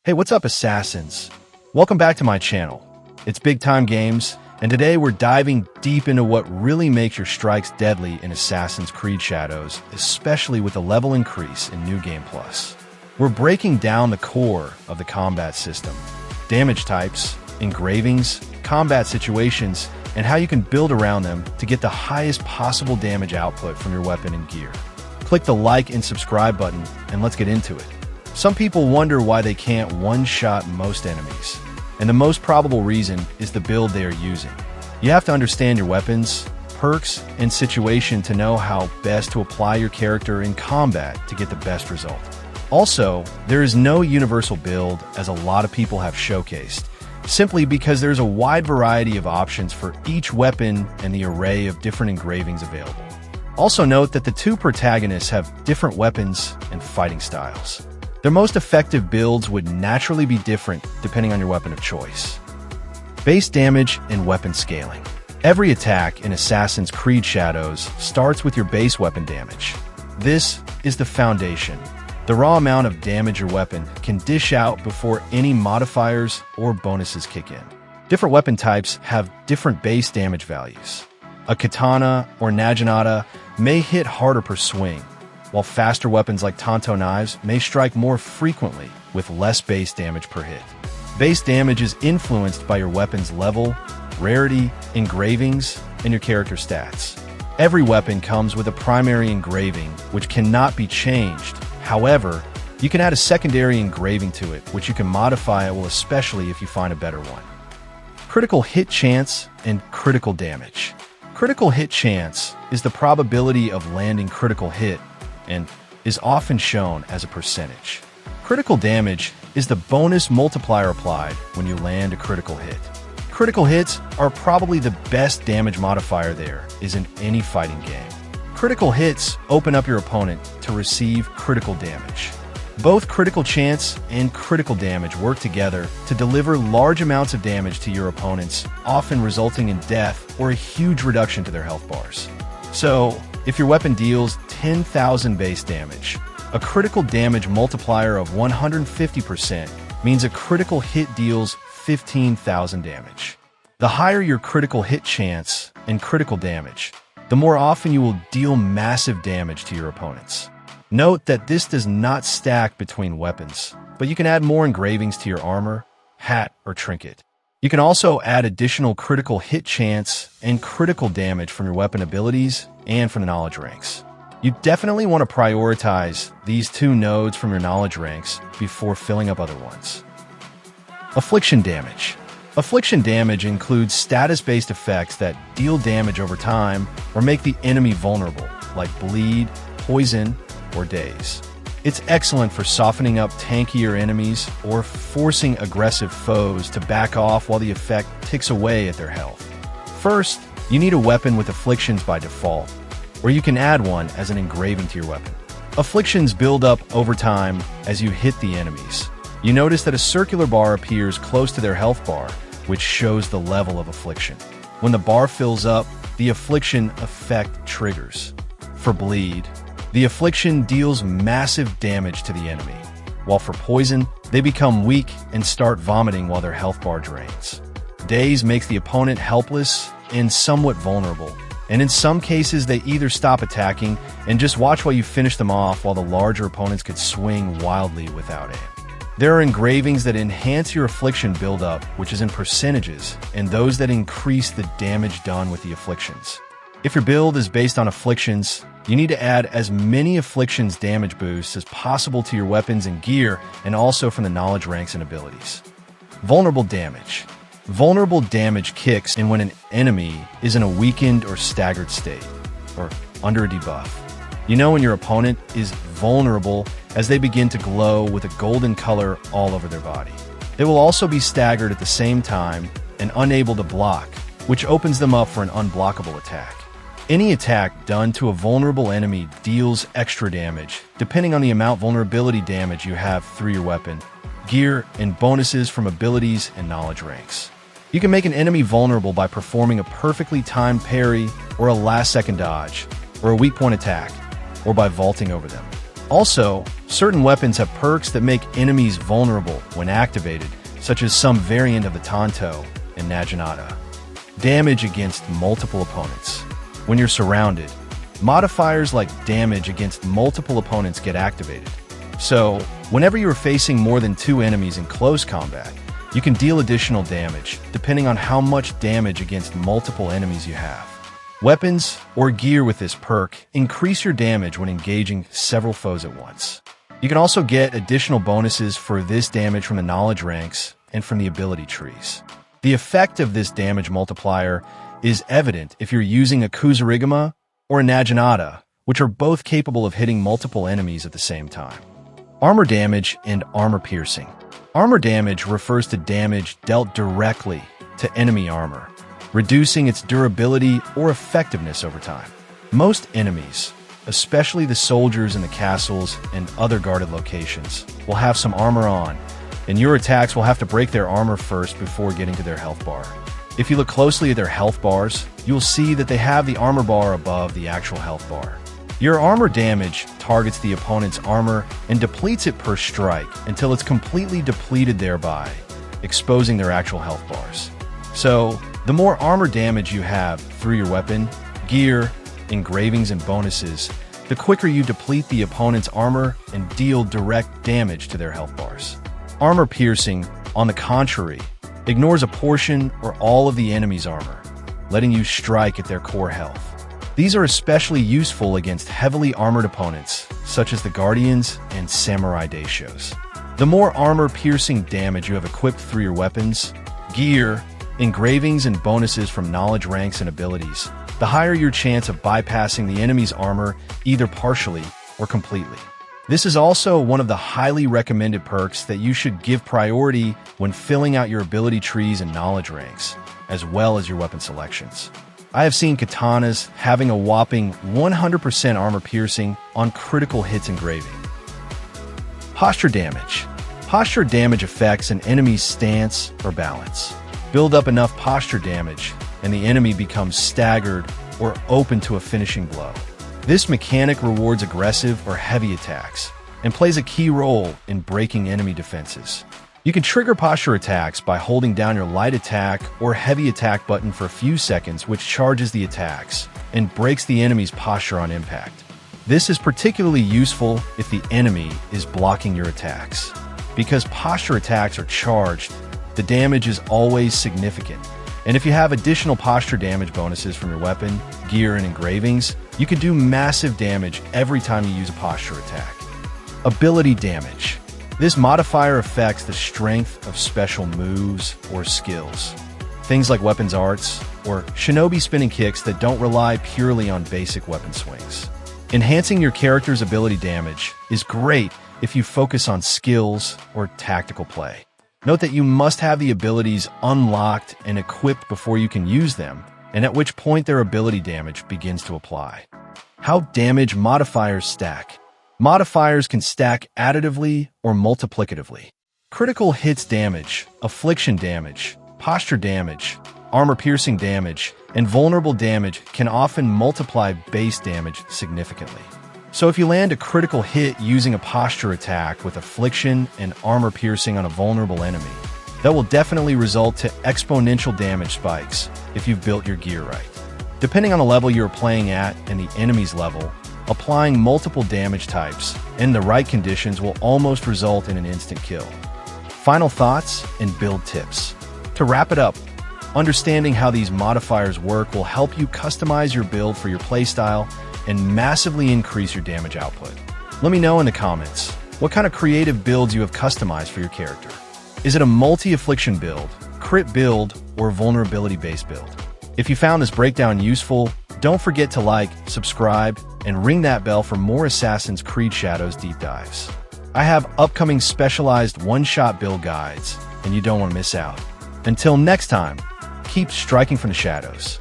Hey, what's up, Assassins? Welcome back to my channel. It's Big Time Games, and today we're diving deep into what really makes your strikes deadly in Assassin's Creed Shadows, especially with the level increase in New Game Plus. We're breaking down the core of the combat system, damage types, engravings, combat situations, and how you can build around them to get the highest possible damage output from your weapon and gear. Click the like and subscribe button, and let's get into it. Some people wonder why they can't one-shot most enemies, and the most probable reason is the build they are using. You have to understand your weapons, perks, and situation to know how best to apply your character in combat to get the best result. Also, there is no universal build, as a lot of people have showcased, simply because there's a wide variety of options for each weapon and the array of different engravings available. Also note that the two protagonists have different weapons and fighting styles. Their most effective builds would naturally be different depending on your weapon of choice. Base damage and weapon scaling. Every attack in Assassin's Creed Shadows starts with your base weapon damage. This is the foundation, the raw amount of damage your weapon can dish out before any modifiers or bonuses kick in. Different weapon types have different base damage values. A katana or naginata may hit harder per swing, while faster weapons like tanto knives may strike more frequently with less base damage per hit. Base damage is influenced by your weapon's level, rarity, engravings, and your character stats. Every weapon comes with a primary engraving, which cannot be changed. However, you can add a secondary engraving to it, which you can modify, especially if you find a better one. Critical hit chance and critical damage. Critical hit chance is the probability of landing critical hit and is often shown as a percentage. Critical damage is the bonus multiplier applied when you land a critical hit. Critical hits are probably the best damage modifier there is in any fighting game. Critical hits open up your opponent to receive critical damage. Both critical chance and critical damage work together to deliver large amounts of damage to your opponents, often resulting in death or a huge reduction to their health bars. So, if your weapon deals 10,000 base damage, a critical damage multiplier of 150% means a critical hit deals 15,000 damage. The higher your critical hit chance and critical damage, the more often you will deal massive damage to your opponents. Note that this does not stack between weapons, but you can add more engravings to your armor, hat, or trinket. You can also add additional critical hit chance and critical damage from your weapon abilities and from the knowledge ranks. You definitely want to prioritize these two nodes from your knowledge ranks before filling up other ones. Affliction damage. Affliction damage includes status-based effects that deal damage over time or make the enemy vulnerable, like bleed, poison, or daze. It's excellent for softening up tankier enemies or forcing aggressive foes to back off while the effect ticks away at their health. First, you need a weapon with afflictions by default, or you can add one as an engraving to your weapon. Afflictions build up over time as you hit the enemies. You notice that a circular bar appears close to their health bar, which shows the level of affliction. When the bar fills up, the affliction effect triggers. For bleed, the affliction deals massive damage to the enemy, while for poison, they become weak and start vomiting while their health bar drains. Daze makes the opponent helpless and somewhat vulnerable, and in some cases they either stop attacking and just watch while you finish them off while the larger opponents could swing wildly without aim. There are engravings that enhance your affliction buildup, which is in percentages, and those that increase the damage done with the afflictions. If your build is based on afflictions, you need to add as many afflictions damage boosts as possible to your weapons and gear, and also from the knowledge ranks and abilities. Vulnerable damage. Vulnerable damage kicks in when an enemy is in a weakened or staggered state, or under a debuff. You know when your opponent is vulnerable as they begin to glow with a golden color all over their body. They will also be staggered at the same time and unable to block, which opens them up for an unblockable attack. Any attack done to a vulnerable enemy deals extra damage, depending on the amount vulnerability damage you have through your weapon, gear, and bonuses from abilities and knowledge ranks. You can make an enemy vulnerable by performing a perfectly timed parry or a last-second dodge, or a weak point attack, or by vaulting over them. Also, certain weapons have perks that make enemies vulnerable when activated, such as some variant of the Tanto and Naginata. Damage against multiple opponents. When you're surrounded, modifiers like damage against multiple opponents get activated. So, whenever you're facing more than 2 enemies in close combat, you can deal additional damage, depending on how much damage against multiple enemies you have. Weapons or gear with this perk increase your damage when engaging several foes at once. You can also get additional bonuses for this damage from the knowledge ranks and from the ability trees. The effect of this damage multiplier is evident if you're using a Kusarigama or a Naginata, which are both capable of hitting multiple enemies at the same time. Armor damage and armor piercing. Armor damage refers to damage dealt directly to enemy armor, reducing its durability or effectiveness over time. Most enemies, especially the soldiers in the castles and other guarded locations, will have some armor on, and your attacks will have to break their armor first before getting to their health bar. If you look closely at their health bars, you'll see that they have the armor bar above the actual health bar. Your armor damage targets the opponent's armor and depletes it per strike until it's completely depleted, thereby exposing their actual health bars. So, the more armor damage you have through your weapon, gear, engravings, and bonuses, the quicker you deplete the opponent's armor and deal direct damage to their health bars. Armor piercing, on the contrary, ignores a portion or all of the enemy's armor, letting you strike at their core health. These are especially useful against heavily armored opponents, such as the Guardians and Samurai Daishos. The more armor-piercing damage you have equipped through your weapons, gear, engravings, and bonuses from knowledge ranks and abilities, the higher your chance of bypassing the enemy's armor either partially or completely. This is also one of the highly recommended perks that you should give priority when filling out your ability trees and knowledge ranks, as well as your weapon selections. I have seen katanas having a whopping 100% armor piercing on critical hits engraving. Posture damage. Posture damage affects an enemy's stance or balance. Build up enough posture damage, and the enemy becomes staggered or open to a finishing blow. This mechanic rewards aggressive or heavy attacks, and plays a key role in breaking enemy defenses. You can trigger posture attacks by holding down your light attack or heavy attack button for a few seconds, which charges the attacks and breaks the enemy's posture on impact. This is particularly useful if the enemy is blocking your attacks. Because posture attacks are charged, the damage is always significant. And if you have additional posture damage bonuses from your weapon, gear, and engravings, you can do massive damage every time you use a posture attack. Ability damage. This modifier affects the strength of special moves or skills. Things like weapons arts or shinobi spinning kicks that don't rely purely on basic weapon swings. Enhancing your character's ability damage is great if you focus on skills or tactical play. Note that you must have the abilities unlocked and equipped before you can use them, and at which point their ability damage begins to apply. How damage modifiers stack. Modifiers can stack additively or multiplicatively. Critical hits damage, affliction damage, posture damage, armor-piercing damage, and vulnerable damage can often multiply base damage significantly. So if you land a critical hit using a posture attack with affliction and armor-piercing on a vulnerable enemy, that will definitely result to exponential damage spikes if you've built your gear right. Depending on the level you're playing at and the enemy's level, applying multiple damage types in the right conditions will almost result in an instant kill. Final thoughts and build tips. To wrap it up, understanding how these modifiers work will help you customize your build for your playstyle and massively increase your damage output. Let me know in the comments what kind of creative builds you have customized for your character. Is it a multi-affliction build, crit build, or vulnerability-based build? If you found this breakdown useful, don't forget to like, subscribe, and ring that bell for more Assassin's Creed Shadows deep dives. I have upcoming specialized one-shot build guides, and you don't want to miss out. Until next time, keep striking from the shadows.